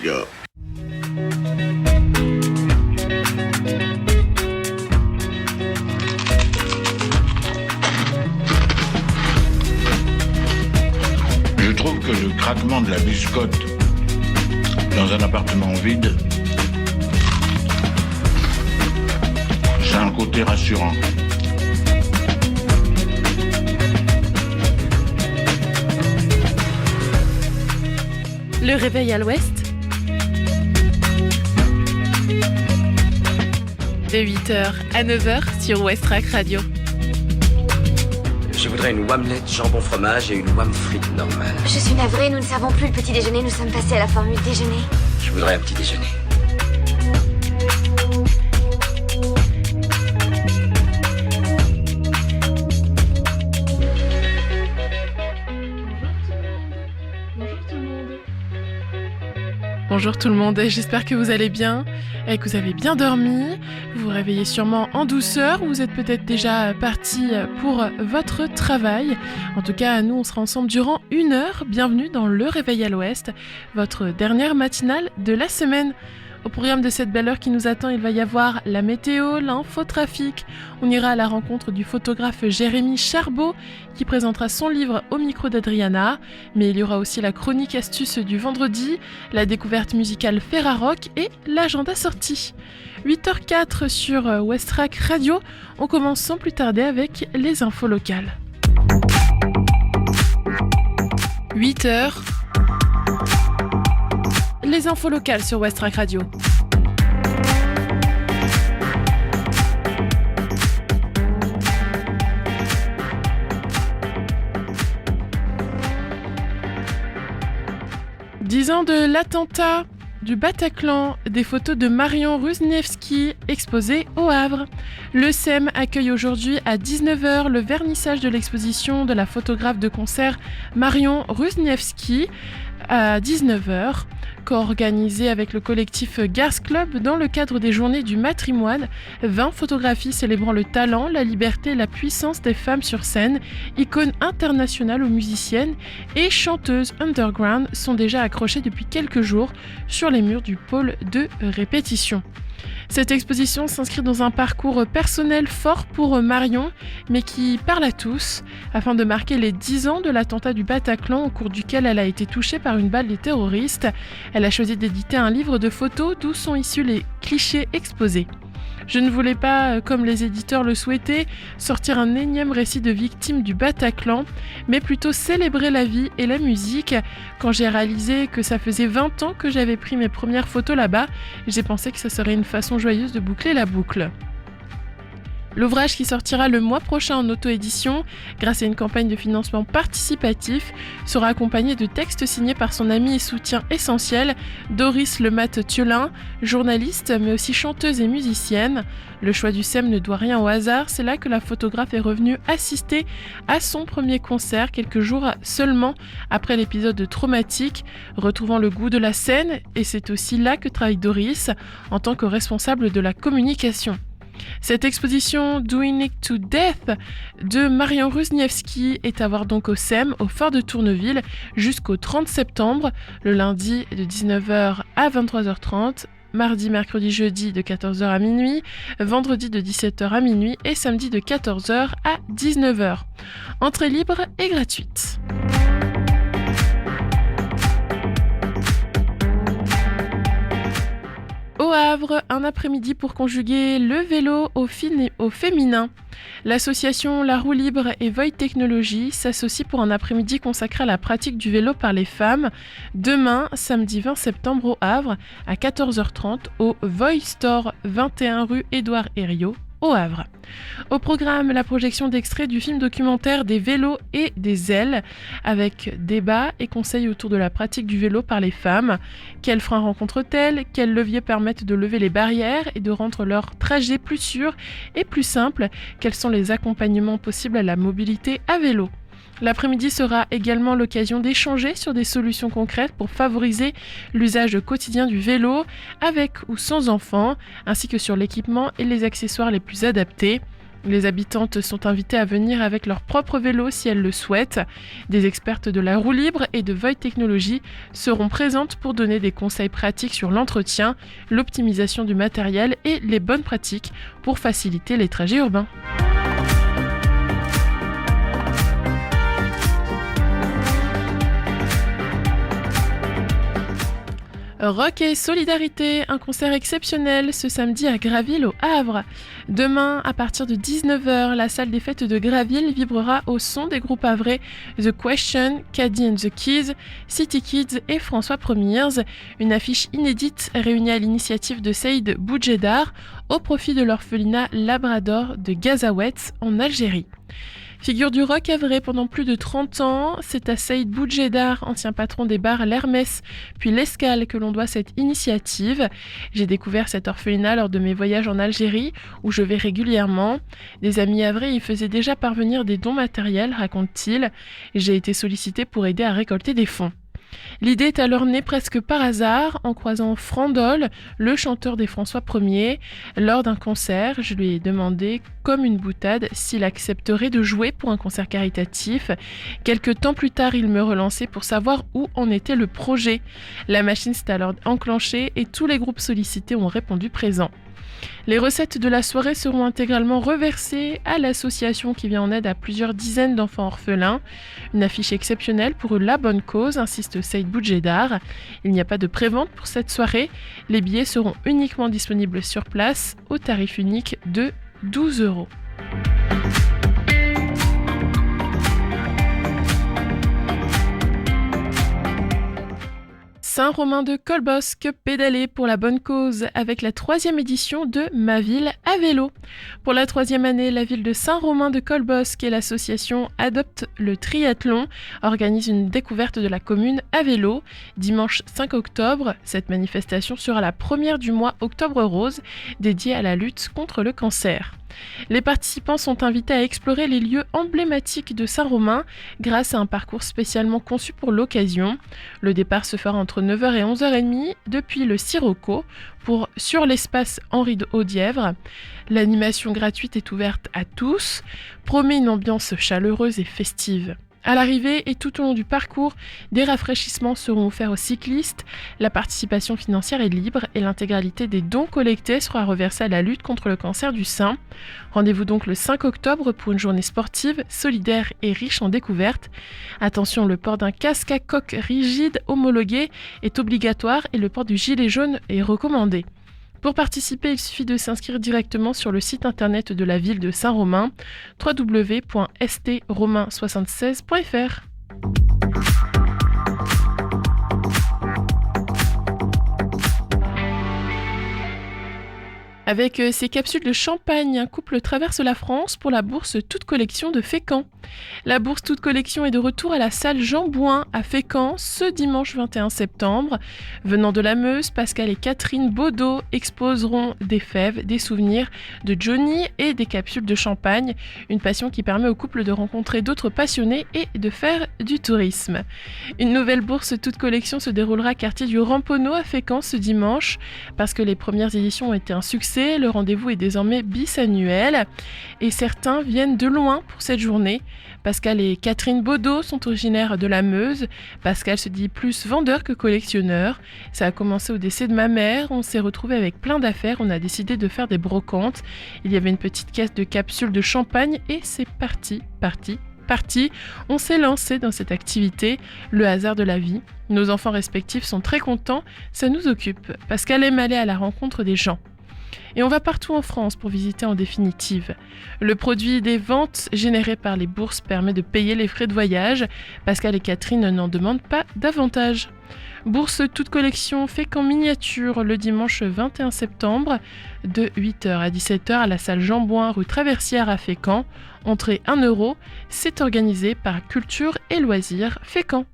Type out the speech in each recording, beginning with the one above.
yo. Je trouve que le craquement de la biscotte dans un appartement vide, c'est un côté rassurant. Le réveil à l'ouest, de 8h à 9h sur Westrack Radio. Je voudrais une omelette jambon fromage et une wham frite normale. Je suis navrée, nous ne servons plus le petit déjeuner, nous sommes passés à la formule déjeuner. Je voudrais un petit déjeuner. Bonjour tout le monde, j'espère que vous allez bien et que vous avez bien dormi. Vous vous réveillez sûrement en douceur, vous êtes peut-être déjà partis pour votre travail. En tout cas, nous on sera ensemble durant 1 heure. Bienvenue dans Le Réveil à l'Ouest, votre dernière matinale de la semaine. Au programme de cette belle heure qui nous attend, il va y avoir la météo, l'infotrafic. On ira à la rencontre du photographe Jérémy Charbot qui présentera son livre au micro d'Adriana. Mais il y aura aussi la chronique astuce du vendredi, la découverte musicale Ferrarock et l'agenda sortie. 8h04 sur Westrack Radio. On commence sans plus tarder avec les infos locales. 8h. Les infos locales sur Westrack Radio. Dix ans de l'attentat du Bataclan, des photos de Marion Rusniewski exposées au Havre. Le SEM accueille aujourd'hui à 19h le vernissage de l'exposition de la photographe de concert Marion Rusniewski à 19h, co-organisé avec le collectif Gars Club dans le cadre des Journées du Matrimoine. 20 photographies célébrant le talent, la liberté et la puissance des femmes sur scène, icônes internationales ou musiciennes et chanteuses underground sont déjà accrochées depuis quelques jours sur les murs du pôle de répétition. Cette exposition s'inscrit dans un parcours personnel fort pour Marion, mais qui parle à tous, afin de marquer les 10 ans de l'attentat du Bataclan au cours duquel elle a été touchée par une balle des terroristes. Elle a choisi d'éditer un livre de photos d'où sont issus les clichés exposés. Je ne voulais pas, comme les éditeurs le souhaitaient, sortir un énième récit de victimes du Bataclan, mais plutôt célébrer la vie et la musique. Quand j'ai réalisé que ça faisait 20 ans que j'avais pris mes premières photos là-bas, j'ai pensé que ça serait une façon joyeuse de boucler la boucle. L'ouvrage qui sortira le mois prochain en auto-édition, grâce à une campagne de financement participatif, sera accompagné de textes signés par son ami et soutien essentiel, Doris Lemat-Thiolin, journaliste mais aussi chanteuse et musicienne. Le choix du SEM ne doit rien au hasard, c'est là que la photographe est revenue assister à son premier concert quelques jours seulement après l'épisode traumatique, retrouvant le goût de la scène, et c'est aussi là que travaille Doris en tant que responsable de la communication. Cette exposition Doing It to Death de Marion Rusniewski est à voir donc au SEM, au Fort de Tourneville, jusqu'au 30 septembre, le lundi de 19h à 23h30, mardi, mercredi, jeudi de 14h à minuit, vendredi de 17h à minuit et samedi de 14h à 19h. Entrée libre et gratuite. Au Havre, un après-midi pour conjuguer le vélo au féminin. L'association La Roue Libre et Void Technologies s'associent pour un après-midi consacré à la pratique du vélo par les femmes. Demain, samedi 20 septembre au Havre, à 14h30 au Void Store 21 rue Édouard Herriot, au Havre. Au programme, la projection d'extraits du film documentaire Des vélos et des ailes, avec débats et conseils autour de la pratique du vélo par les femmes. Quels freins rencontrent-elles ? Quels leviers permettent de lever les barrières et de rendre leur trajet plus sûr et plus simple ? Quels sont les accompagnements possibles à la mobilité à vélo ? L'après-midi sera également l'occasion d'échanger sur des solutions concrètes pour favoriser l'usage quotidien du vélo, avec ou sans enfants, ainsi que sur l'équipement et les accessoires les plus adaptés. Les habitantes sont invitées à venir avec leur propre vélo si elles le souhaitent. Des expertes de la roue libre et de Void Technologies seront présentes pour donner des conseils pratiques sur l'entretien, l'optimisation du matériel et les bonnes pratiques pour faciliter les trajets urbains. Rock et solidarité, un concert exceptionnel ce samedi à Graville au Havre. Demain, à partir de 19h, la salle des fêtes de Graville vibrera au son des groupes havrais The Question, Caddy and the Keys, City Kids et François Premiers. Une affiche inédite réunie à l'initiative de Saïd Boudjedar au profit de l'orphelinat Labrador de Gazawet en Algérie. Figure du rock havrais pendant plus de 30 ans, c'est à Saïd Boudjedar, ancien patron des bars L'Hermès, puis l'Escale, que l'on doit cette initiative. J'ai découvert cet orphelinat lors de mes voyages en Algérie, où je vais régulièrement. Des amis havrais y faisaient déjà parvenir des dons matériels, raconte-t-il. J'ai été sollicité pour aider à récolter des fonds. L'idée est alors née presque par hasard en croisant Frandol, le chanteur des François Ier. Lors d'un concert, je lui ai demandé, comme une boutade, s'il accepterait de jouer pour un concert caritatif. Quelque temps plus tard, il me relançait pour savoir où en était le projet. La machine s'est alors enclenchée et tous les groupes sollicités ont répondu présent. Les recettes de la soirée seront intégralement reversées à l'association qui vient en aide à plusieurs dizaines d'enfants orphelins. Une affiche exceptionnelle pour la bonne cause, insiste Saïd Boudjedar. Il n'y a pas de prévente pour cette soirée. Les billets seront uniquement disponibles sur place au tarif unique de 12 €. Saint-Romain-de-Colbosc, pédaler pour la bonne cause avec la 3e édition de Ma Ville à vélo. Pour la 3e année, la ville de Saint-Romain-de-Colbosc et l'association Adopte le Triathlon organisent une découverte de la commune à vélo. Dimanche 5 octobre, cette manifestation sera la première du mois Octobre Rose, dédiée à la lutte contre le cancer. Les participants sont invités à explorer les lieux emblématiques de Saint-Romain grâce à un parcours spécialement conçu pour l'occasion. Le départ se fera entre 9h et 11h30 depuis le Sirocco sur l'espace Henri de Audièvre. L'animation gratuite est ouverte à tous, promet une ambiance chaleureuse et festive. À l'arrivée et tout au long du parcours, des rafraîchissements seront offerts aux cyclistes, la participation financière est libre et l'intégralité des dons collectés sera reversée à la lutte contre le cancer du sein. Rendez-vous donc le 5 octobre pour une journée sportive, solidaire et riche en découvertes. Attention, le port d'un casque à coque rigide homologué est obligatoire et le port du gilet jaune est recommandé. Pour participer, il suffit de s'inscrire directement sur le site internet de la ville de Saint-Romain, www.stromain76.fr. Avec ses capsules de champagne, un couple traverse la France pour la bourse Toute Collection de Fécamp. La bourse Toute Collection est de retour à la salle Jean Bouin à Fécamp ce dimanche 21 septembre. Venant de la Meuse, Pascal et Catherine Baudot exposeront des fèves, des souvenirs de Johnny et des capsules de champagne, une passion qui permet au couple de rencontrer d'autres passionnés et de faire du tourisme. Une nouvelle bourse Toute Collection se déroulera quartier du Ramponneau à Fécamp ce dimanche. Parce que les premières éditions ont été un succès, le rendez-vous est désormais bisannuel et certains viennent de loin pour cette journée. Pascal et Catherine Baudot sont originaires de la Meuse. Pascal se dit plus vendeur que collectionneur. Ça a commencé au décès de ma mère, on s'est retrouvé avec plein d'affaires, on a décidé de faire des brocantes. Il y avait une petite caisse de capsules de champagne et c'est parti. On s'est lancé dans cette activité, le hasard de la vie. Nos enfants respectifs sont très contents, ça nous occupe. Pascal aime aller à la rencontre des gens. Et on va partout en France pour visiter en définitive. Le produit des ventes générées par les bourses permet de payer les frais de voyage. Pascal et Catherine n'en demandent pas davantage. Bourse Toute Collection Fécamp miniature le dimanche 21 septembre de 8h à 17h à la salle Jean Bouin rue Traversière à Fécamp. Entrée 1 €. C'est organisé par Culture et Loisirs Fécamp.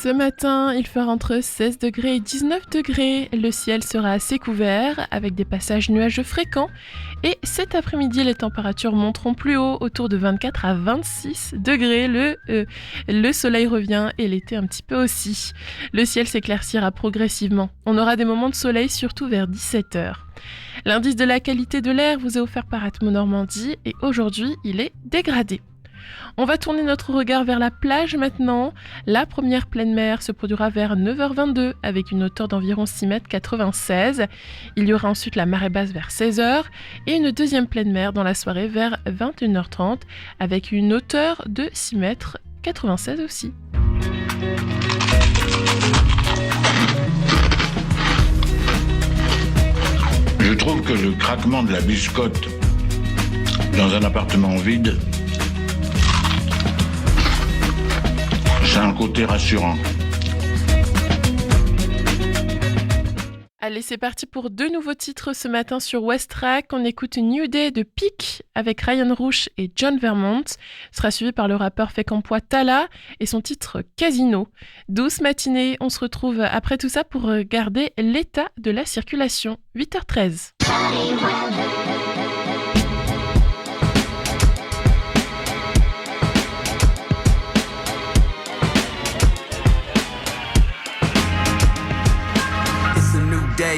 Ce matin, il fera entre 16 degrés et 19 degrés. Le ciel sera assez couvert avec des passages nuageux fréquents. Et cet après-midi, les températures monteront plus haut, autour de 24 à 26 degrés. Le soleil revient et l'été un petit peu aussi. Le ciel s'éclaircira progressivement. On aura des moments de soleil, surtout vers 17h. L'indice de la qualité de l'air vous est offert par Atmo Normandie et aujourd'hui, il est dégradé. On va tourner notre regard vers la plage maintenant. La première pleine mer se produira vers 9h22 avec une hauteur d'environ 6,96 m. Il y aura ensuite la marée basse vers 16h et une deuxième pleine mer dans la soirée vers 21h30 avec une hauteur de 6,96 m aussi. Je trouve que le craquement de la biscotte dans un appartement vide, c'est un côté rassurant. Allez, c'est parti pour 2 nouveaux titres ce matin sur Westrack. On écoute New Day de Peak avec Ryan Roush et John Vermont. Ce sera suivi par le rappeur fécampois Talla et son titre Casino. Douce matinée, on se retrouve après tout ça pour regarder l'état de la circulation. 8h13.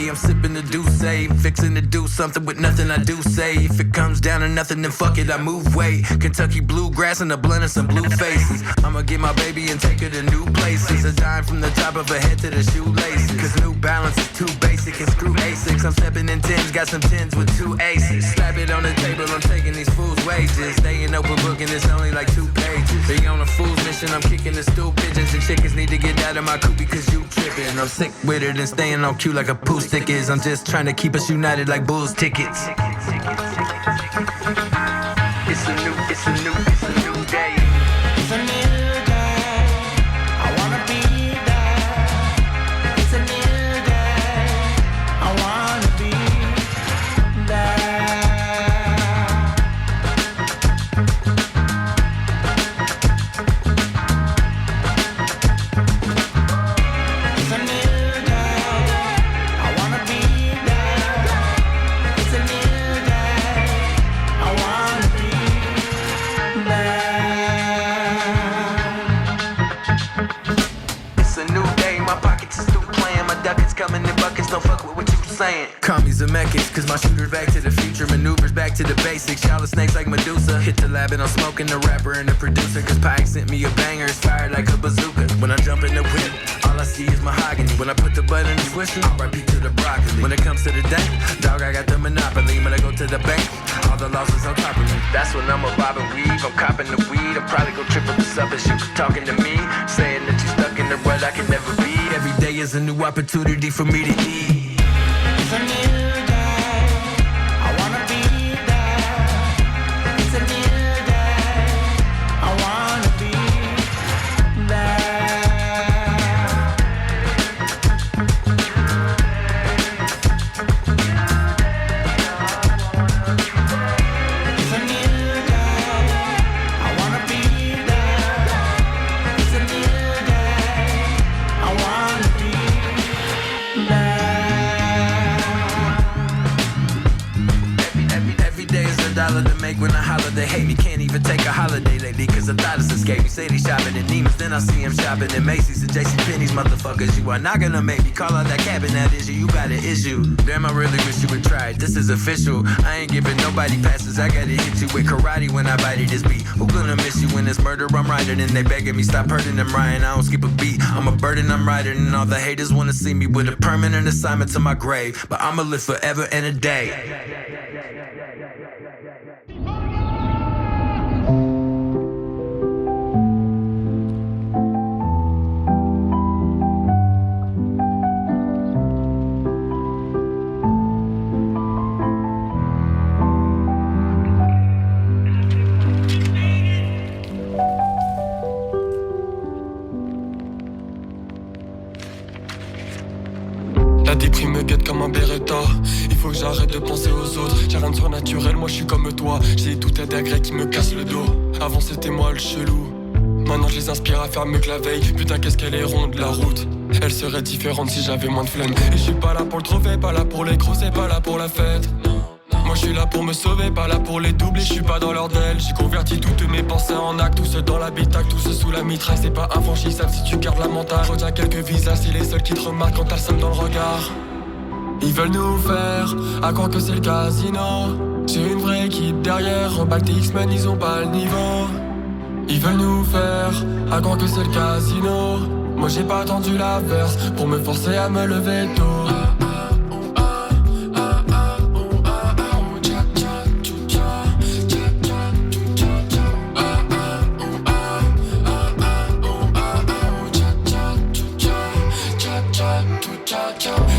I'm sipping the Douce, fixing to do something with nothing I do say. If it comes down to nothing, then fuck it, I move weight. Kentucky bluegrass and a blend of some blue faces. I'ma get my baby and take her to new places. A dime from the top of her head to the shoelaces. Cause New Balance is too basic and screw Asics. I'm stepping in tens, got some tens with 2 aces. Slap it on the table, I'm taking these fools' wages. They ain't open book and it's only like 2 pages. They on a fool's mission, I'm kicking the stool pigeons. And chickens need to get out of my coop because you tripping. I'm sick with it and staying on cue like a poo stick is. I'm just trying to keep us united like Bulls tickets. It's a new day. It's a new day. I wanna be there. It's a new day. I wanna be there. It's a new day. I wanna be there. It's a new day. I wanna be there. It's a new day. My pockets is still playing. My ducats coming in buckets. Don't fuck with what you saying. Call me Zemeckis, cause my shooter's back to the future. Maneuvers back to the basics. Y'all are snakes like Medusa. Hit the lab and I'm smoking the rapper and the producer. Cause Pike sent me a banger. It's fired like a bazooka. When I jump in the whip, all I see is mahogany. When I put the button in the twister, RIP to the broccoli. When it comes to the dank, dog, I got the monopoly. When I go to the bank, all the losses on top of me. That's when I'm a bob and weave. I'm copping the weed. I'm probably gonna trip up the sub as you talking to me. Saying that you stuck in the rut I can never be. Every day is a new opportunity for me to eat. It's a new day. I wanna be there. It's a new day. I wanna be there. It's a new day. I wanna be there. It's a new day. I wanna be there. Every day is $1 to make when I holler. They hate me, can't even take a holiday lately. Cause I thought it's escape me. Say they shopping at Neiman's, then I see him shopping at Macy's and JCPenney's. Motherfuckers, you are not gonna make me call out that cabin. That issue, you got an issue. Damn, I really wish you would try it. This is official. I ain't giving nobody passes. I gotta hit you with karate when I bite this beat. Who gonna miss you when it's murder? I'm writing and they begging me stop hurting them, Ryan. I don't skip a beat. I'm a burden, I'm writing, and all the haters wanna see me with a permanent assignment to my grave. But I'ma live forever and a day. La déprime me guette comme un Beretta. Il faut que j'arrête de penser aux autres. J'ai rien de surnaturel, moi je suis comme toi. J'ai tout à degrés qui me casse le dos. Avant c'était moi le chelou. Maintenant je les inspire à faire mieux que la veille. Putain qu'est-ce qu'elle est ronde la route. Elle serait différente si j'avais moins de flemme. Et je suis pas là pour le trophée, pas là pour les gros, c'est pas là pour la fête. Moi je suis là pour me sauver, pas là pour les doubler, je suis pas dans leur d'elle. J'ai converti toutes mes pensées en actes, tous ceux dans l'habitacle, tous ceux sous la mitraille. C'est pas infranchissable si tu gardes la mentale. Retiens quelques visages, c'est les seuls qui te remarquent quand t'as le seum dans le regard. Ils veulent nous faire à croire que c'est le casino. J'ai une vraie équipe derrière, remballe tes X-Men, ils ont pas le niveau. Ils veulent nous faire à croire que c'est le casino. Moi j'ai pas attendu l'averse pour me forcer à me lever tôt.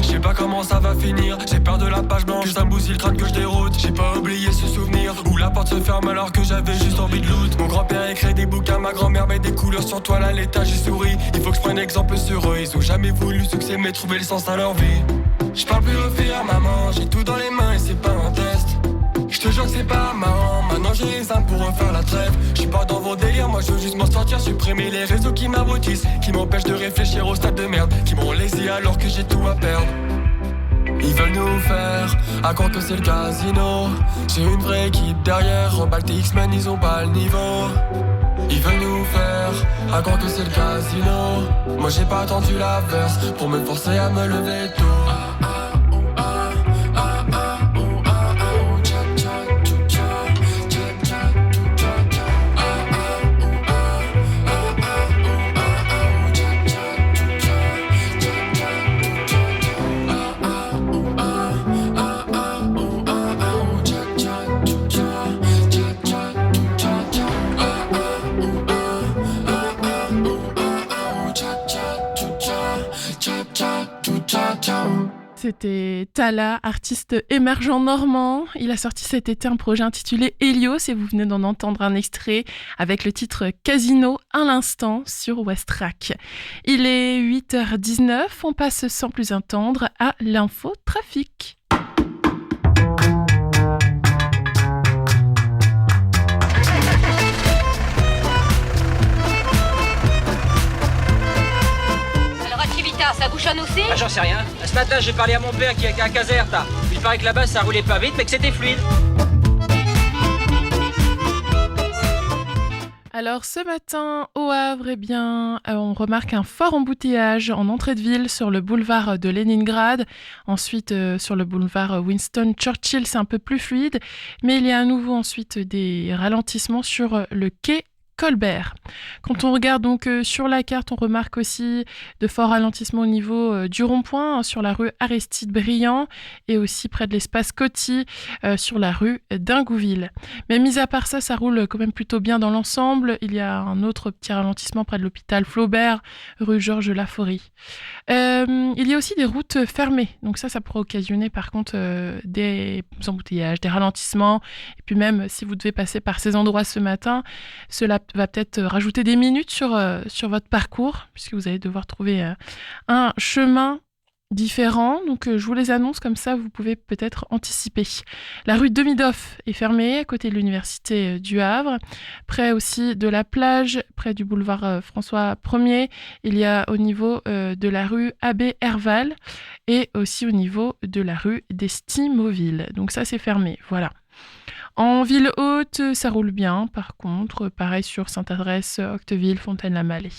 Je sais pas comment ça va finir, j'ai peur de la page blanche, que ça me bousille le crâne que je déroute. J'ai pas oublié ce souvenir où la porte se ferme alors que j'avais juste envie de loot. Mon grand-père écrit des bouquins, ma grand-mère met des couleurs sur toile à l'étage, j'ai souri. Il faut que je prenne exemple sur eux, ils ont jamais voulu succès mais trouver le sens à leur vie. Je parle plus au faire maman, j'ai tout dans les mains et c'est pas un test. Je te jure que c'est pas marrant, maintenant j'ai les armes pour refaire la trêve. Je suis pas dans vos délires, moi je veux juste m'en sortir, supprimer les réseaux qui m'abrutissent, qui m'empêchent de réfléchir au stade de merde, qui m'ont laissé alors que j'ai tout à perdre. Ils veulent nous faire à croire que c'est le casino. J'ai une vraie équipe derrière, remballe tes X-Men, ils ont pas le niveau. Ils veulent nous faire à croire que c'est le casino. Moi j'ai pas attendu l'averse pour me forcer à me lever tôt. C'était Talla, artiste émergent normand. Il a sorti cet été un projet intitulé Helios et vous venez d'en entendre un extrait avec le titre Casino à l'instant sur Westrack. Il est 8h19, on passe sans plus attendre à l'info trafic. Ça bouchonne aussi? Ah, j'en sais rien. Ce matin, j'ai parlé à mon père qui est à Caserta. Il paraît que là-bas, ça roulait pas vite, mais que c'était fluide. Alors ce matin au Havre, eh bien, on remarque un fort embouteillage en entrée de ville sur le boulevard de Leningrad. Ensuite, sur le boulevard Winston Churchill, c'est un peu plus fluide. Mais il y a à nouveau ensuite des ralentissements sur le quai Colbert. Quand on regarde donc sur la carte, on remarque aussi de forts ralentissements au niveau du rond-point sur la rue Aristide-Briand et aussi près de l'espace Coty sur la rue d'Ingouville. Mais mis à part ça, ça roule quand même plutôt bien dans l'ensemble. Il y a un autre petit ralentissement près de l'hôpital Flaubert, rue Georges Laforie. Il y a aussi des routes fermées, donc ça pourrait occasionner par contre des embouteillages, des ralentissements. Et puis même si vous devez passer par ces endroits ce matin, cela va peut-être rajouter des minutes sur votre parcours, puisque vous allez devoir trouver un chemin différent. Donc je vous les annonce comme ça, vous pouvez peut-être anticiper. La rue Demidoff est fermée à côté de l'université du Havre, près aussi de la plage, près du boulevard François 1er. Il y a au niveau de la rue Abbé Herval et aussi au niveau de la rue d'Estimoville. Donc ça c'est fermé, voilà. En ville haute, ça roule bien, par contre, pareil sur Sainte-Adresse, Octeville, Fontaine-la-Mallée.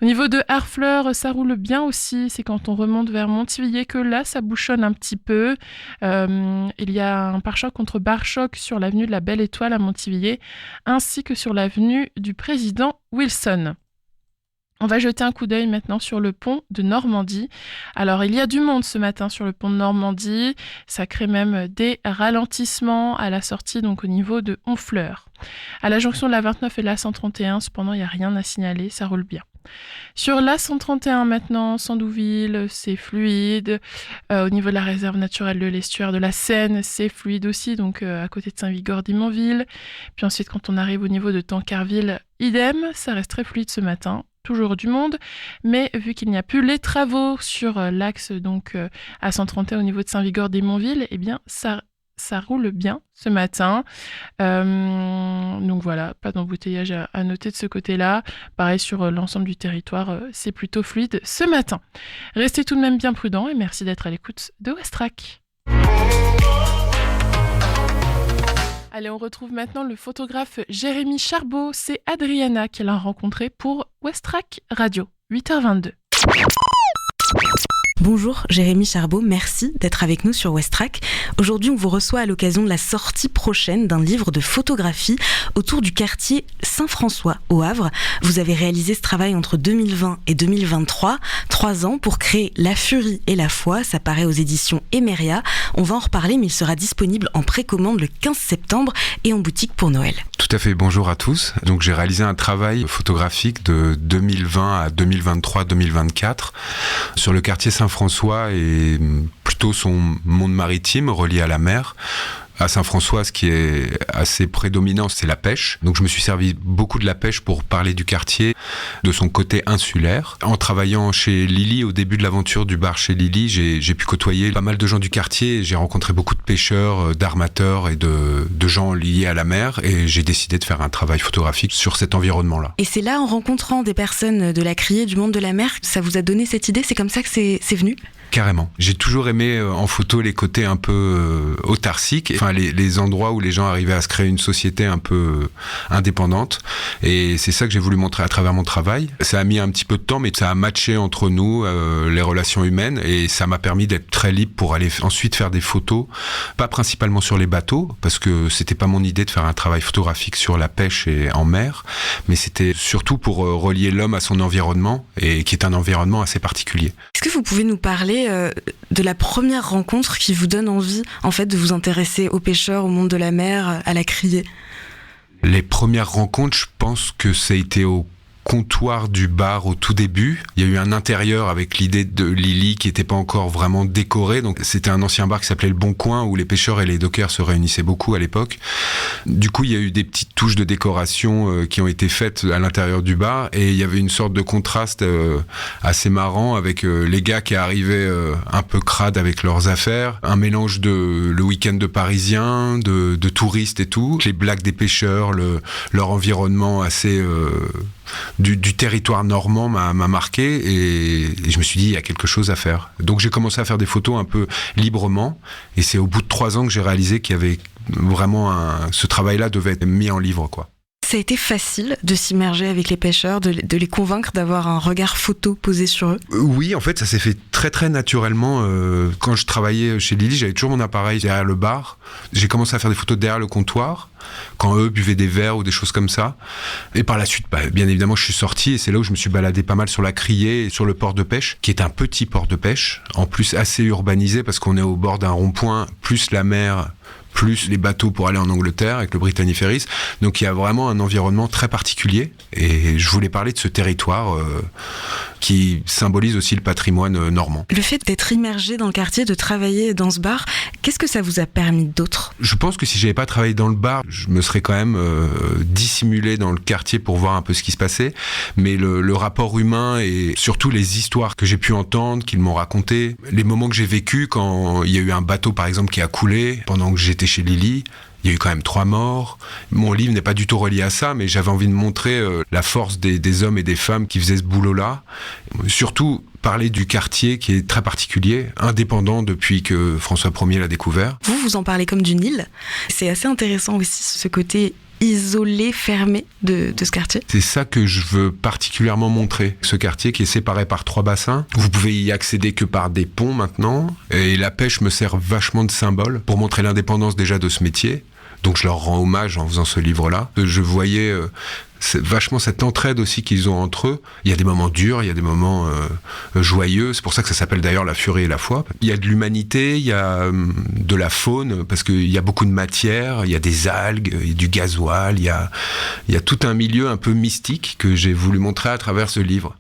Au niveau de Harfleur, ça roule bien aussi, c'est quand on remonte vers Montivilliers que là, ça bouchonne un petit peu. Il y a un pare-choc contre pare-choc sur l'avenue de la Belle Étoile à Montivilliers, ainsi que sur l'avenue du Président Wilson. On va jeter un coup d'œil maintenant sur le pont de Normandie. Alors, il y a du monde ce matin sur le pont de Normandie. Ça crée même des ralentissements à la sortie, donc au niveau de Honfleur. À la jonction de la 29 et de la 131, cependant, il n'y a rien à signaler, ça roule bien. Sur la 131 maintenant, Sandouville, c'est fluide. Au niveau de la réserve naturelle de l'estuaire de la Seine, c'est fluide aussi, donc à côté de Saint-Vigor-d'Imonville. Puis ensuite, quand on arrive au niveau de Tancarville, idem, ça reste très fluide ce matin. Toujours du monde, mais vu qu'il n'y a plus les travaux sur l'axe donc à 131 au niveau de Saint-Vigor-d'Imonville, eh bien ça ça roule bien ce matin. Donc voilà, pas d'embouteillage à noter de ce côté-là. Pareil sur l'ensemble du territoire, c'est plutôt fluide ce matin. Restez tout de même bien prudents et merci d'être à l'écoute de Westrack. Allez, on retrouve maintenant le photographe Jérémy Charbot. C'est Adriana qu'elle a rencontré pour Westrack Radio, 8h22. Bonjour Jérémy Charbot, merci d'être avec nous sur Westrack. Aujourd'hui, on vous reçoit à l'occasion de la sortie prochaine d'un livre de photographie autour du quartier Saint-François au Havre. Vous avez réalisé ce travail entre 2020 et 2023, 3 ans pour créer La Furie et la Foi. Ça paraît aux éditions Emeria. On va en reparler, mais il sera disponible en précommande le 15 septembre et en boutique pour Noël. Tout à fait, bonjour à tous. Donc j'ai réalisé un travail photographique de 2020 à 2023-2024 sur le quartier Saint-François et plutôt son monde maritime relié à la mer. À Saint-François, ce qui est assez prédominant, c'est la pêche. Donc je me suis servi beaucoup de la pêche pour parler du quartier, de son côté insulaire. En travaillant chez Lily, au début de l'aventure du bar chez Lily, j'ai pu côtoyer pas mal de gens du quartier. J'ai rencontré beaucoup de pêcheurs, d'armateurs et de gens liés à la mer. Et j'ai décidé de faire un travail photographique sur cet environnement-là. Et c'est là, en rencontrant des personnes de la criée, du monde de la mer, que ça vous a donné cette idée? C'est comme ça que c'est venu? Carrément. J'ai toujours aimé en photo les côtés un peu autarciques, enfin les endroits où les gens arrivaient à se créer une société un peu indépendante. Et c'est ça que j'ai voulu montrer à travers mon travail. Ça a mis un petit peu de temps, mais ça a matché entre nous, les relations humaines, et ça m'a permis d'être très libre pour aller ensuite faire des photos, pas principalement sur les bateaux, parce que c'était pas mon idée de faire un travail photographique sur la pêche et en mer, mais c'était surtout pour relier l'homme à son environnement, et qui est un environnement assez particulier. Est-ce que vous pouvez nous parler de la première rencontre qui vous donne envie, en fait, de vous intéresser aux pêcheurs, au monde de la mer, à la criée? Les premières rencontres, je pense que ça a été au comptoir du bar au tout début. Il y a eu un intérieur avec l'idée de Lily qui n'était pas encore vraiment décoré. Donc c'était un ancien bar qui s'appelait Le Bon Coin où les pêcheurs et les dockers se réunissaient beaucoup à l'époque. Du coup, il y a eu des petites touches de décoration qui ont été faites à l'intérieur du bar et il y avait une sorte de contraste assez marrant avec les gars qui arrivaient un peu crades avec leurs affaires, un mélange de le week-end de Parisiens, de touristes et tout, les blagues des pêcheurs, leur environnement assez du territoire normand m'a marqué et je me suis dit il y a quelque chose à faire. Donc j'ai commencé à faire des photos un peu librement et c'est au bout de 3 ans que j'ai réalisé qu'il y avait vraiment ce travail-là devait être mis en livre, quoi. Ça a été facile de s'immerger avec les pêcheurs, de les convaincre d'avoir un regard photo posé sur eux? Oui, en fait, ça s'est fait très très naturellement. Quand je travaillais chez Lily, j'avais toujours mon appareil derrière le bar. J'ai commencé à faire des photos derrière le comptoir, quand eux buvaient des verres ou des choses comme ça. Et par la suite, bien évidemment, je suis sorti et c'est là où je me suis baladé pas mal sur la criée et sur le port de pêche, qui est un petit port de pêche, en plus assez urbanisé parce qu'on est au bord d'un rond-point, plus la mer, plus les bateaux pour aller en Angleterre avec le Brittany Ferries. Donc il y a vraiment un environnement très particulier et je voulais parler de ce territoire qui symbolise aussi le patrimoine normand. Le fait d'être immergé dans le quartier, de travailler dans ce bar, qu'est-ce que ça vous a permis d'autre? Je pense que si j'avais pas travaillé dans le bar, je me serais quand même dissimulé dans le quartier pour voir un peu ce qui se passait, mais le rapport humain et surtout les histoires que j'ai pu entendre, qu'ils m'ont racontées, les moments que j'ai vécus quand il y a eu un bateau par exemple qui a coulé pendant que j'étais chez Lily. Il y a eu quand même 3 morts. Mon livre n'est pas du tout relié à ça, mais j'avais envie de montrer la force des hommes et des femmes qui faisaient ce boulot-là. Surtout parler du quartier qui est très particulier, indépendant depuis que François Ier l'a découvert. Vous en parlez comme d'une île. C'est assez intéressant aussi ce côté isolé, fermé de ce quartier. C'est ça que je veux particulièrement montrer. Ce quartier qui est séparé par 3 bassins. Vous pouvez y accéder que par des ponts maintenant. Et la pêche me sert vachement de symbole pour montrer l'indépendance déjà de ce métier. Donc je leur rends hommage en faisant ce livre-là. Je voyais vachement cette entraide aussi qu'ils ont entre eux. Il y a des moments durs, il y a des moments joyeux. C'est pour ça que ça s'appelle d'ailleurs La Furie et la Foi. Il y a de l'humanité, il y a de la faune, parce qu'il y a beaucoup de matière, il y a des algues, il y a du gasoil, il y a tout un milieu un peu mystique que j'ai voulu montrer à travers ce livre.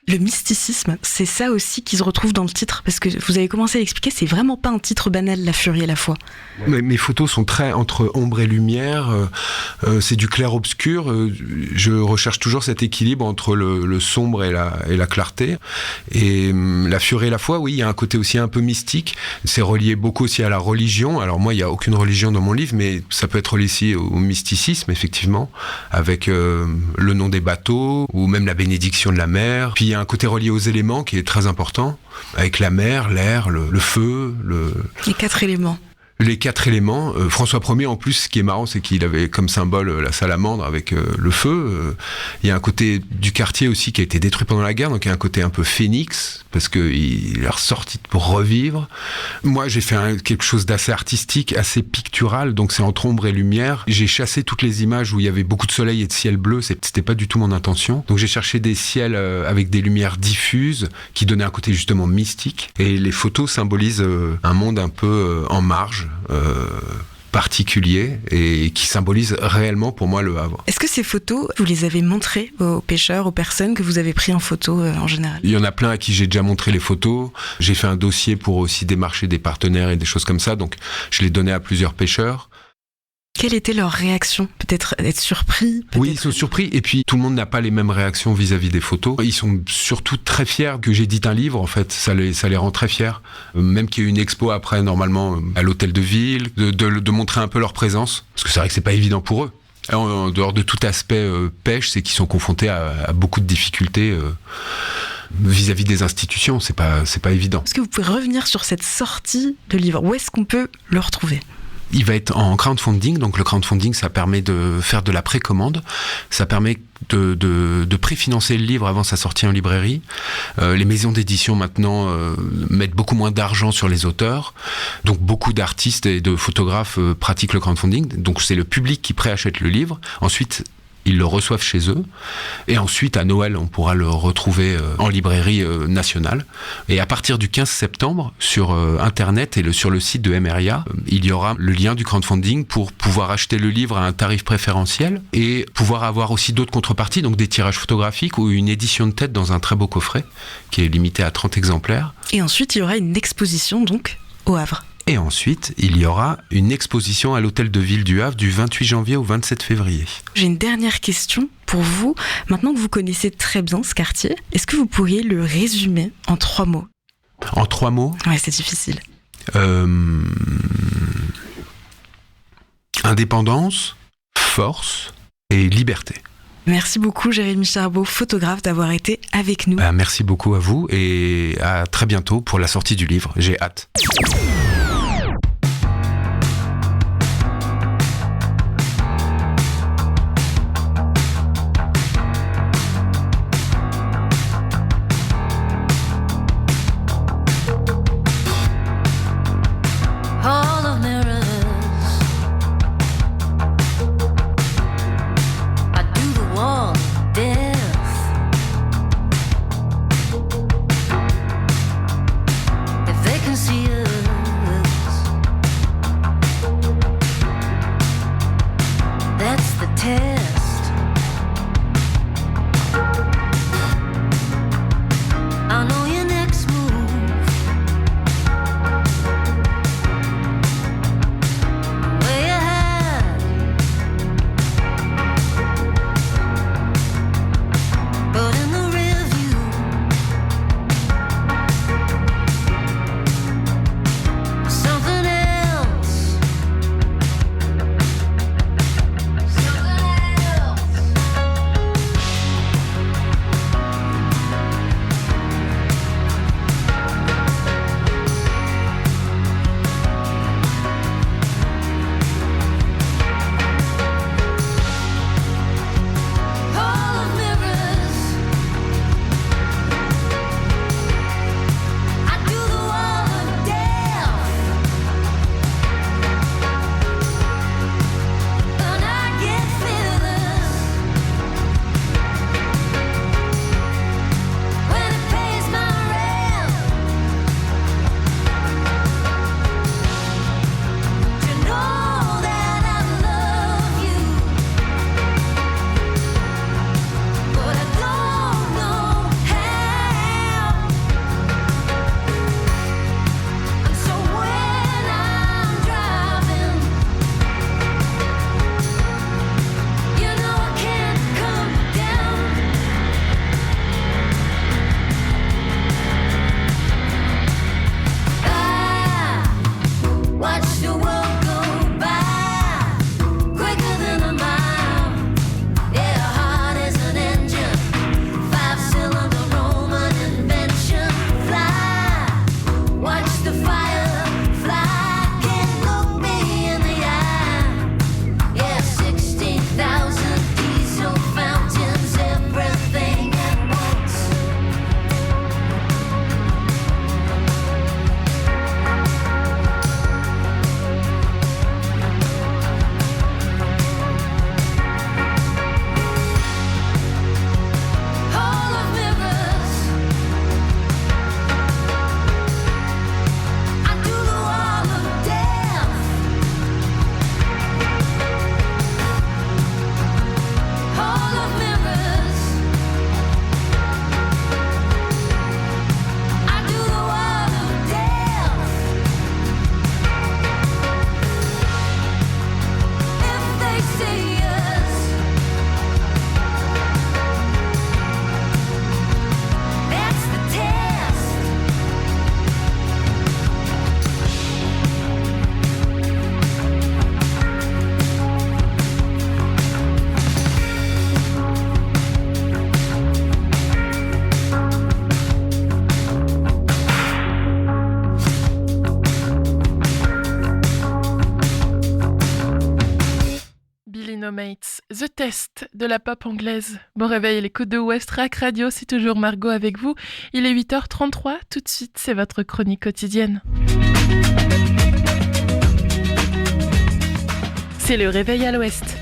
Le mysticisme, c'est ça aussi qui se retrouve dans le titre, parce que vous avez commencé à l'expliquer, c'est vraiment pas un titre banal, La Furie et la foi. Mes photos sont très entre ombre et lumière, c'est du clair-obscur, je recherche toujours cet équilibre entre le sombre et la clarté. Et La Furie et la foi, oui, il y a un côté aussi un peu mystique, c'est relié beaucoup aussi à la religion. Alors moi, il n'y a aucune religion dans mon livre, mais ça peut être relié aussi au mysticisme, effectivement, avec le nom des bateaux, ou même la bénédiction de la mer. Puis il y a un côté relié aux éléments qui est très important, avec la mer, l'air, le feu. Les 4 éléments. Les 4 éléments. François Ier, en plus, ce qui est marrant, c'est qu'il avait comme symbole la salamandre avec le feu. Il y a un côté du quartier aussi qui a été détruit pendant la guerre, donc il y a un côté un peu phénix, parce qu'il est ressorti pour revivre. Moi, j'ai fait quelque chose d'assez artistique, assez pictural, donc c'est entre ombre et lumière. J'ai chassé toutes les images où il y avait beaucoup de soleil et de ciel bleu, c'était pas du tout mon intention. Donc j'ai cherché des ciels avec des lumières diffuses, qui donnaient un côté justement mystique. Et les photos symbolisent un monde un peu en marge, particulier, et qui symbolise réellement pour moi le Havre. Est-ce que ces photos, vous les avez montrées aux pêcheurs, aux personnes que vous avez pris en photo en général? Il y en a plein à qui j'ai déjà montré les photos. J'ai fait un dossier pour aussi démarcher des partenaires et des choses comme ça, donc je l'ai donné à plusieurs pêcheurs. Quelle était leur réaction? Peut-être être surpris? Oui, ils sont surpris, et puis tout le monde n'a pas les mêmes réactions vis-à-vis des photos. Ils sont surtout très fiers que j'édite un livre, en fait, ça les rend très fiers. Même qu'il y ait une expo après, normalement, à l'hôtel de ville, de montrer un peu leur présence, parce que c'est vrai que c'est pas évident pour eux. En dehors de tout aspect pêche, c'est qu'ils sont confrontés à beaucoup de difficultés vis-à-vis des institutions, c'est pas évident. Est-ce que vous pouvez revenir sur cette sortie de livre? Où est-ce qu'on peut le retrouver? Il va être en crowdfunding, donc le crowdfunding, ça permet de faire de la précommande, ça permet de préfinancer le livre avant sa sortie en librairie. Les maisons d'édition maintenant mettent beaucoup moins d'argent sur les auteurs, donc beaucoup d'artistes et de photographes pratiquent le crowdfunding, donc c'est le public qui préachète le livre. Ensuite, ils le reçoivent chez eux. Et ensuite, à Noël, on pourra le retrouver en librairie nationale. Et à partir du 15 septembre, sur Internet et sur le site de MRIA, il y aura le lien du crowdfunding pour pouvoir acheter le livre à un tarif préférentiel et pouvoir avoir aussi d'autres contreparties, donc des tirages photographiques ou une édition de tête dans un très beau coffret qui est limité à 30 exemplaires. Et ensuite, il y aura une exposition donc au Havre. Et ensuite, il y aura une exposition à l'hôtel de ville du Havre du 28 janvier au 27 février. J'ai une dernière question pour vous. Maintenant que vous connaissez très bien ce quartier, est-ce que vous pourriez le résumer en 3 mots? En 3 mots? Ouais, c'est difficile. Indépendance, force et liberté. Merci beaucoup Jérémy Charbot, photographe, d'avoir été avec nous. Merci beaucoup à vous et à très bientôt pour la sortie du livre. J'ai hâte. Dynamite, The Test de la pop anglaise. Bon réveil, l'écoute de Westrack Radio, c'est toujours Margot avec vous. Il est 8h33, tout de suite, c'est votre chronique quotidienne. C'est le réveil à l'ouest.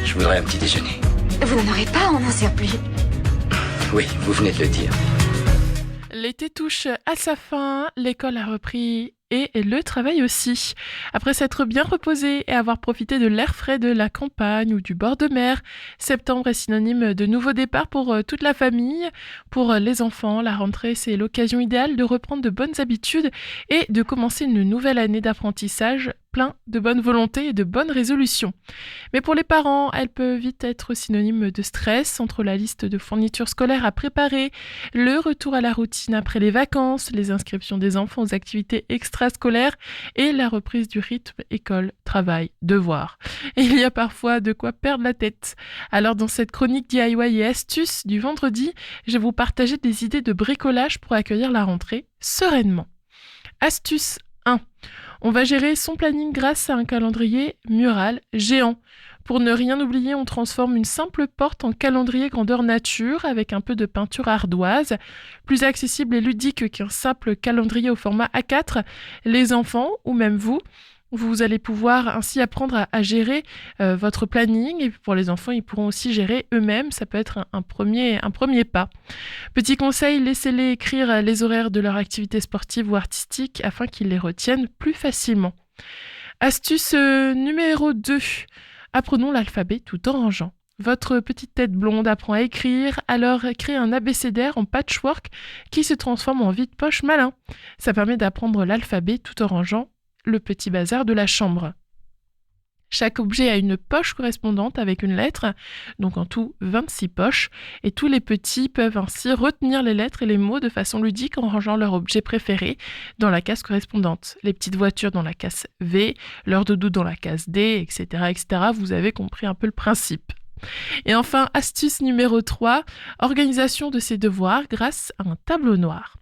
Je voudrais un petit déjeuner. Vous n'en aurez pas en un surplus. Oui, vous venez de le dire. L'été touche à sa fin, l'école a repris et le travail aussi. Après s'être bien reposé et avoir profité de l'air frais de la campagne ou du bord de mer, septembre est synonyme de nouveau départ pour toute la famille. Pour les enfants, la rentrée, c'est l'occasion idéale de reprendre de bonnes habitudes et de commencer une nouvelle année d'apprentissage plein de bonne volonté et de bonnes résolutions. Mais pour les parents, elle peut vite être synonyme de stress entre la liste de fournitures scolaires à préparer, le retour à la routine après les vacances, les inscriptions des enfants aux activités extrascolaires et la reprise du rythme école, travail, devoir. Et il y a parfois de quoi perdre la tête. Alors dans cette chronique DIY et astuces du vendredi, je vais vous partager des idées de bricolage pour accueillir la rentrée sereinement. Astuce 1. On va gérer son planning grâce à un calendrier mural géant. Pour ne rien oublier, on transforme une simple porte en calendrier grandeur nature avec un peu de peinture ardoise. Plus accessible et ludique qu'un simple calendrier au format A4, les enfants, ou même vous allez pouvoir ainsi apprendre à gérer votre planning. Et pour les enfants, ils pourront aussi gérer eux-mêmes. Ça peut être un premier pas. Petit conseil, laissez-les écrire les horaires de leur activité sportive ou artistique afin qu'ils les retiennent plus facilement. Astuce numéro 2. Apprenons l'alphabet tout en rangeant. Votre petite tête blonde apprend à écrire, alors créez un abécédaire en patchwork qui se transforme en vide-poche malin. Ça permet d'apprendre l'alphabet tout en rangeant le petit bazar de la chambre. Chaque objet a une poche correspondante avec une lettre, donc en tout 26 poches, et tous les petits peuvent ainsi retenir les lettres et les mots de façon ludique en rangeant leur objet préféré dans la case correspondante. Les petites voitures dans la case V, leur doudou dans la case D, etc., etc. Vous avez compris un peu le principe. Et enfin, astuce numéro 3, organisation de ses devoirs grâce à un tableau noir.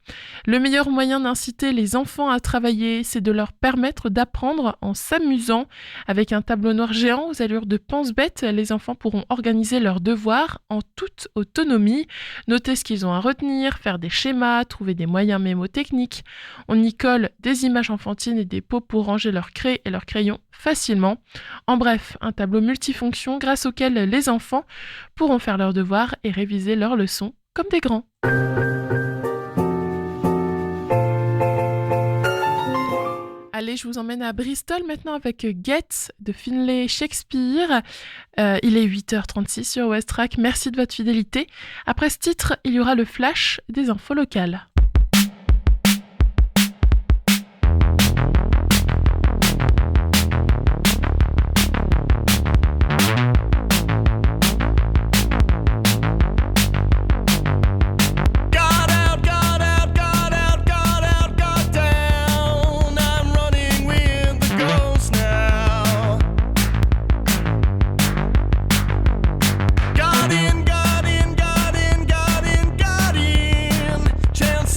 Le meilleur moyen d'inciter les enfants à travailler, c'est de leur permettre d'apprendre en s'amusant. Avec un tableau noir géant aux allures de pense-bête, les enfants pourront organiser leurs devoirs en toute autonomie, noter ce qu'ils ont à retenir, faire des schémas, trouver des moyens mémotechniques. On y colle des images enfantines et des pots pour ranger leurs craies et leurs crayons facilement. En bref, un tableau multifonction grâce auquel les enfants pourront faire leurs devoirs et réviser leurs leçons comme des grands. Allez, je vous emmène à Bristol maintenant avec Get de Finlay Shakespeare. Il est 8h36 sur Westrack. Merci de votre fidélité. Après ce titre, il y aura le flash des infos locales. Chance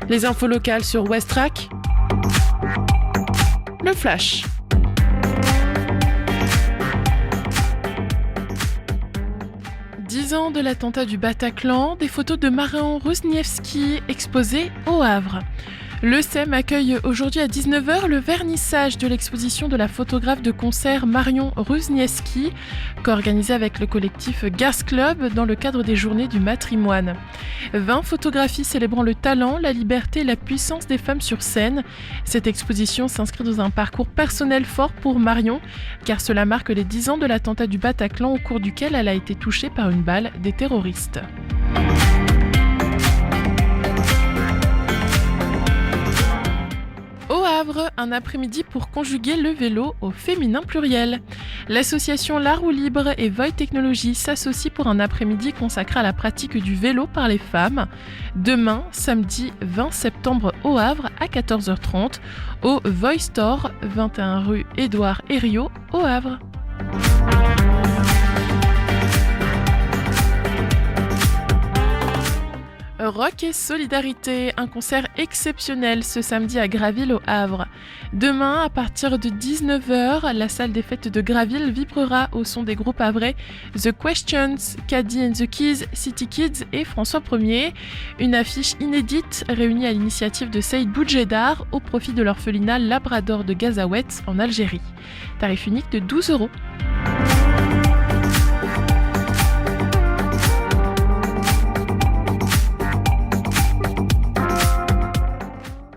Les infos locales sur Westrack. Le Flash. Ans de l'attentat du Bataclan, des photos de Marion Rusniewski exposées au Havre. Le SEM accueille aujourd'hui à 19h le vernissage de l'exposition de la photographe de concert Marion Rusniewski, co-organisée avec le collectif Gas Club dans le cadre des Journées du Matrimoine. 20 photographies célébrant le talent, la liberté et la puissance des femmes sur scène. Cette exposition s'inscrit dans un parcours personnel fort pour Marion, car cela marque les 10 ans de l'attentat du Bataclan au cours duquel elle a été touchée par une balle des terroristes. Au Havre, un après-midi pour conjuguer le vélo au féminin pluriel. L'association La Roue Libre et Voy Technologies s'associent pour un après-midi consacré à la pratique du vélo par les femmes. Demain, samedi 20 septembre au Havre à 14h30 au Voy Store, 21 rue Édouard Herriot au Havre. Rock et solidarité, un concert exceptionnel ce samedi à Graville au Havre. Demain, à partir de 19h, la salle des fêtes de Graville vibrera au son des groupes havrais The Questions, Caddy and the Keys, City Kids et François 1er. Une affiche inédite réunie à l'initiative de Saïd Boudjedar au profit de l'orphelinat Labrador de Gazaouet en Algérie. Tarif unique de 12 €.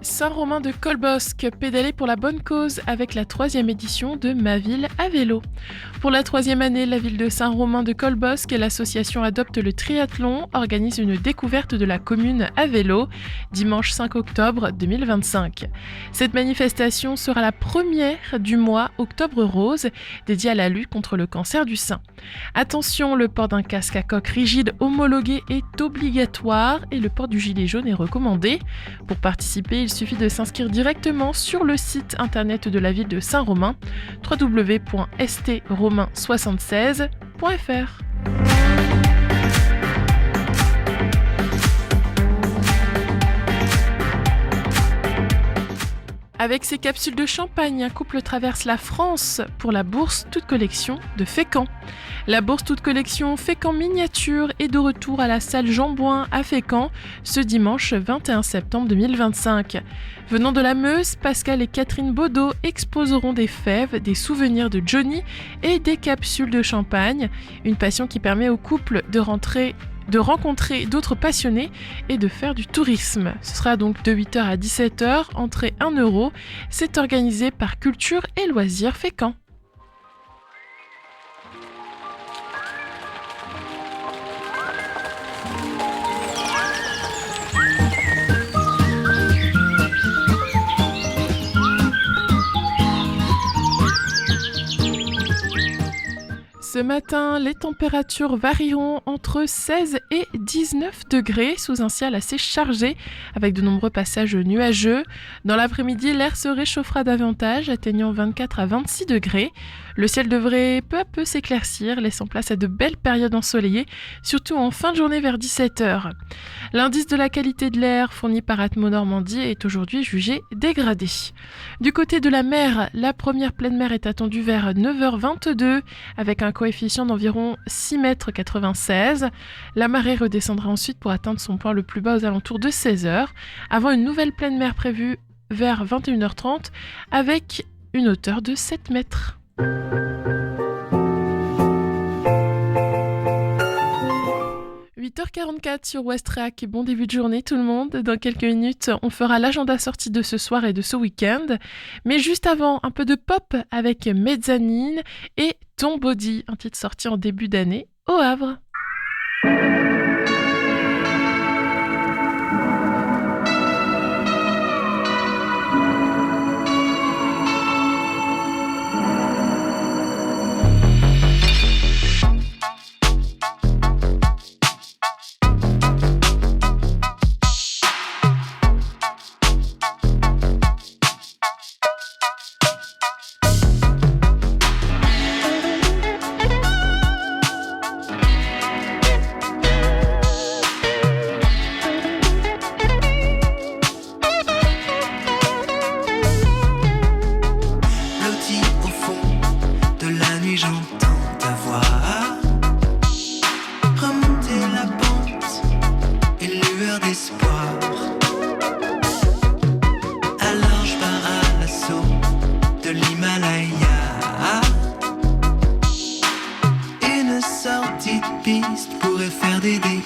Saint-Romain de Colbosc, pédaler pour la bonne cause avec la 3e édition de Ma Ville à vélo. Pour la 3e année, la ville de Saint-Romain de Colbosc et l'association Adopte le Triathlon organisent une découverte de la commune à vélo, dimanche 5 octobre 2025. Cette manifestation sera la première du mois Octobre Rose, dédiée à la lutte contre le cancer du sein. Attention, le port d'un casque à coque rigide homologué est obligatoire et le port du gilet jaune est recommandé. Pour participer, il suffit de s'inscrire directement sur le site internet de la ville de Saint-Romain, www.stromain76.fr. Avec ses capsules de champagne, un couple traverse la France pour la bourse toute collection de Fécamp. La bourse toute collection Fécamp miniature est de retour à la salle Jean Bouin à Fécamp ce dimanche 21 septembre 2025. Venant de la Meuse, Pascal et Catherine Baudot exposeront des fèves, des souvenirs de Johnny et des capsules de champagne, une passion qui permet au couple de rencontrer d'autres passionnés et de faire du tourisme. Ce sera donc de 8h à 17h, entrée 1 €. C'est organisé par Culture et Loisirs Fécamp. Ce matin, les températures varieront entre 16 et 19 degrés sous un ciel assez chargé avec de nombreux passages nuageux. Dans l'après-midi, l'air se réchauffera davantage, atteignant 24 à 26 degrés. Le ciel devrait peu à peu s'éclaircir, laissant place à de belles périodes ensoleillées, surtout en fin de journée vers 17h. L'indice de la qualité de l'air fourni par Atmo Normandie est aujourd'hui jugé dégradé. Du côté de la mer, la première pleine mer est attendue vers 9h22 avec un coefficient d'environ 6,96 m. La marée redescendra ensuite pour atteindre son point le plus bas aux alentours de 16h, avant une nouvelle pleine mer prévue vers 21h30 avec une hauteur de 7 mètres. « 8h44 sur Westrack, bon début de journée tout le monde. Dans quelques minutes, on fera l'agenda sortie de ce soir et de ce week-end. Mais juste avant, un peu de pop avec Mezzanine et Ton Body, un titre sorti en début d'année au Havre. lueur d'espoir. Alors je pars à l'assaut de l'Himalaya. Une sortie de piste pourrait faire des dégâts.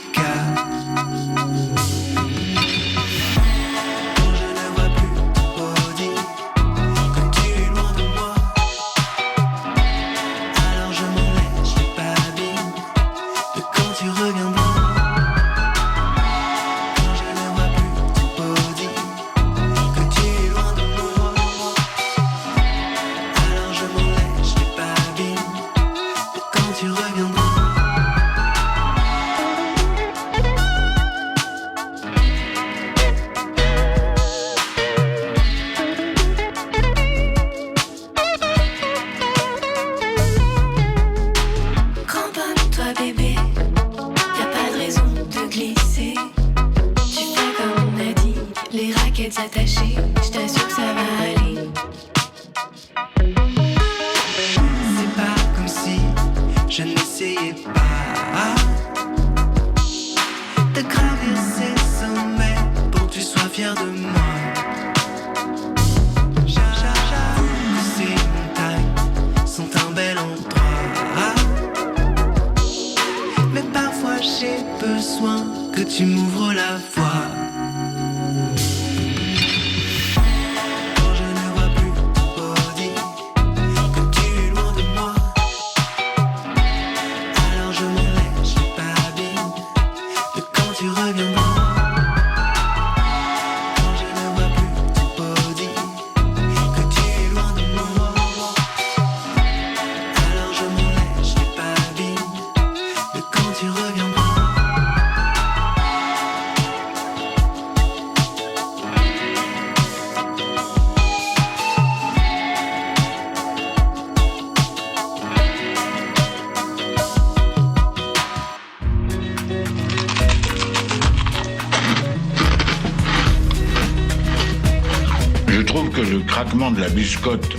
Que le craquement de la biscotte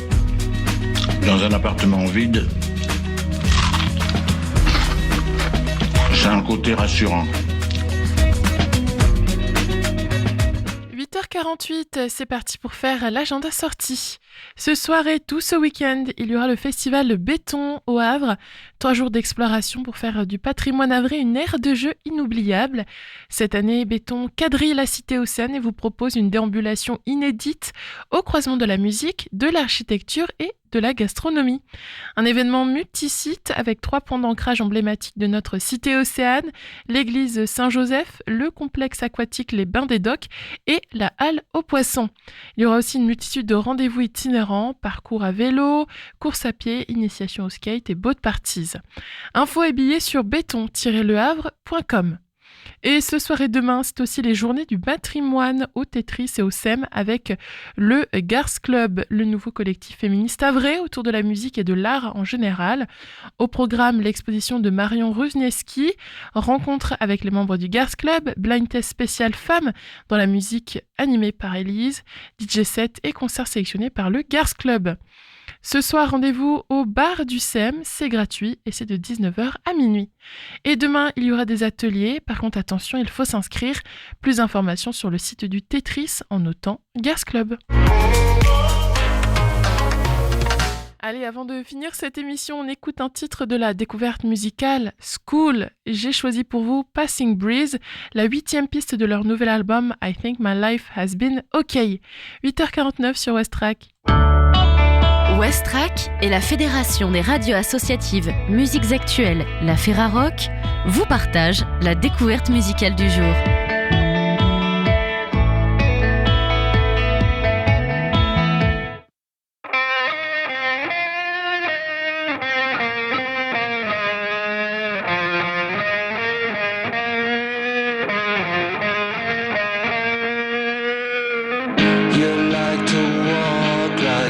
dans un appartement vide, c'est un côté rassurant. 8h48, c'est parti pour faire l'agenda sortie. Ce soir et tout ce week-end, il y aura le festival Béton au Havre. 3 jours d'exploration pour faire du patrimoine havré une aire de jeu inoubliable. Cette année, Béton quadrille la cité Océane et vous propose une déambulation inédite au croisement de la musique, de l'architecture et de la gastronomie. Un événement multisite avec 3 points d'ancrage emblématiques de notre cité Océane, l'église Saint-Joseph, le complexe aquatique Les Bains des Docks et la halle aux poissons. Il y aura aussi une multitude de rendez-vous itinérants, parcours à vélo, course à pied, initiation au skate et boat parties. Infos et billets sur béton-lehavre.com. Et ce soir et demain, c'est aussi les journées du patrimoine au Tetris et au SEM avec le Gars Club, le nouveau collectif féministe havrais autour de la musique et de l'art en général. Au programme, l'exposition de Marion Rusniewski, rencontre avec les membres du Gars Club, blind test spécial femmes dans la musique animée par Élise, DJ set et concert sélectionné par le Gars Club. Ce soir, rendez-vous au bar du SEM, c'est gratuit et c'est de 19h à minuit. Et demain, il y aura des ateliers, par contre attention, il faut s'inscrire. Plus d'informations sur le site du Tetris en notant Gars Club. Allez, avant de finir cette émission, on écoute un titre de la découverte musicale School. J'ai choisi pour vous Passing Breeze, la 8e piste de leur nouvel album I Think My Life Has Been OK. 8h49 sur Westrack. Westrack et la Fédération des radios associatives Musiques Actuelles, la Ferrarock, vous partagent la découverte musicale du jour.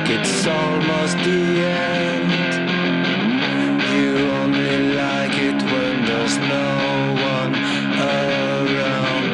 It's almost the end. You only like it when there's no one around.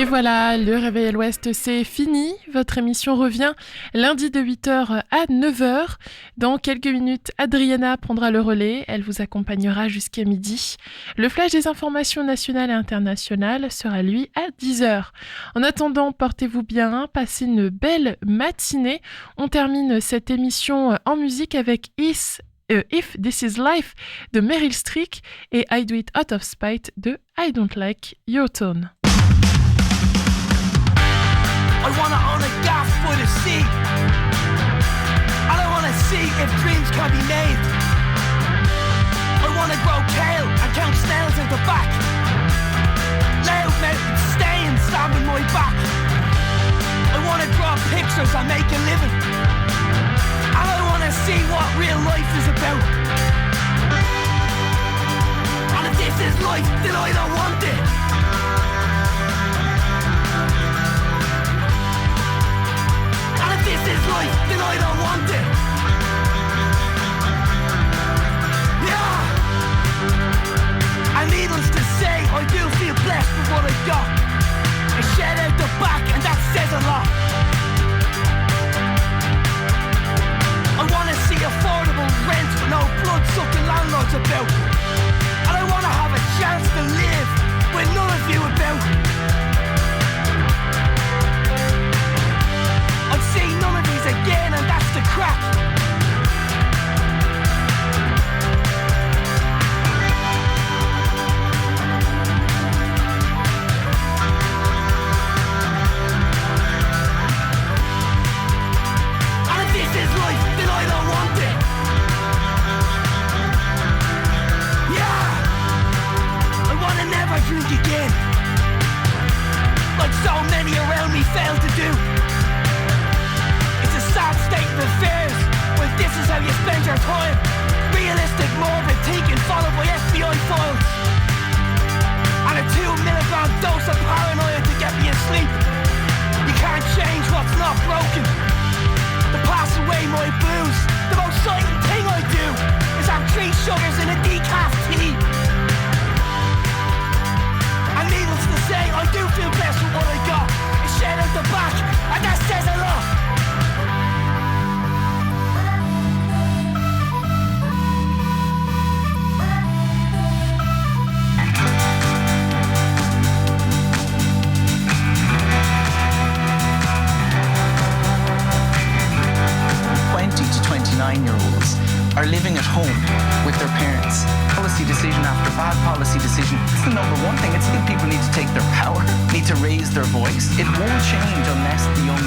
Et voilà, le Réveil à l'Ouest, c'est fini. Votre émission revient lundi de 8h à 9h. Dans quelques minutes, Adriana prendra le relais. Elle vous accompagnera jusqu'à midi. Le flash des informations nationales et internationales sera, lui, à 10h. En attendant, portez-vous bien, passez une belle matinée. On termine cette émission en musique avec If This Is Life de Meryl Streep et I Do It Out of Spite de I Don't Like Your Tone. I wanna own a gas for the sea. I don't wanna see if dreams can be made. I wanna grow kale and count snails at the back. Loud mountain stains stabbing my back. I wanna draw pictures and make a living. And I wanna see what real life is about. And if this is life, then I don't want it. This is life, then I don't want it. Yeah. And needless to say, I do feel blessed with what I got. I shed out the back, and that says a lot. I wanna see affordable rent with no blood-sucking landlords about. And I wanna have a chance to live with none of you about. I'd see none of these again, and that's the crack. And if this is life, then I don't want it. Yeah, I wanna never drink again, like so many around me failed to do. Sad state of affairs, when this is how you spend your time. Realistic morbid thinking followed by FBI files. And a 2-milligram dose of paranoia to get me asleep. You can't change what's not broken. To pass away my blues, the most exciting thing I do is have 3 sugars in a decaf tea. And needless to say, I do feel blessed with what I got. It's shed out the back, and that says a lot. 9-year-olds are living at home with their parents. Policy decision after bad policy decision. It's the number one thing. It's that people need to take their power, need to raise their voice. It won't change unless the young